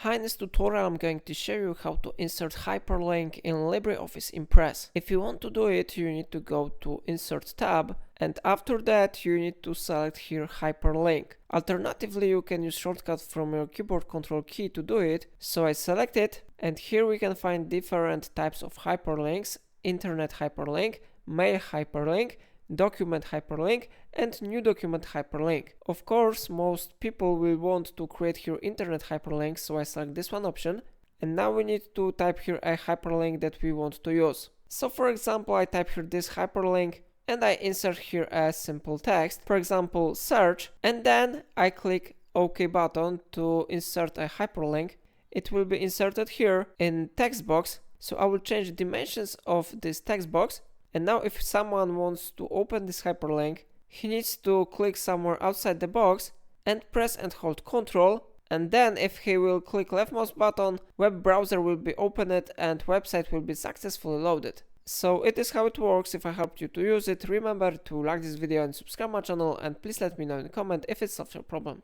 Hi, in this tutorial I'm going to show you how to insert hyperlink in LibreOffice Impress. If you want to do it, you need to go to Insert tab, and after that you need to select here hyperlink. Alternatively, you can use shortcut from your keyboard control key to do it. So I select it, and here we can find different types of hyperlinks: internet hyperlink, mail hyperlink, document hyperlink, and new document hyperlink. Of course, most people will want to create here internet hyperlink, so I select this one option. And now we need to type here a hyperlink that we want to use. So for example, I type here this hyperlink and I insert here a simple text, for example, search, and then I click OK button to insert a hyperlink. It will be inserted here in text box. So I will change the dimensions of this text box. And now if someone wants to open this hyperlink, he needs to click somewhere outside the box and press and hold Ctrl. And then if he will click left mouse button, web browser will be opened and website will be successfully loaded. So it is how it works. If I helped you to use it, remember to like this video and subscribe my channel, and please let me know in the comment if it solves your problem.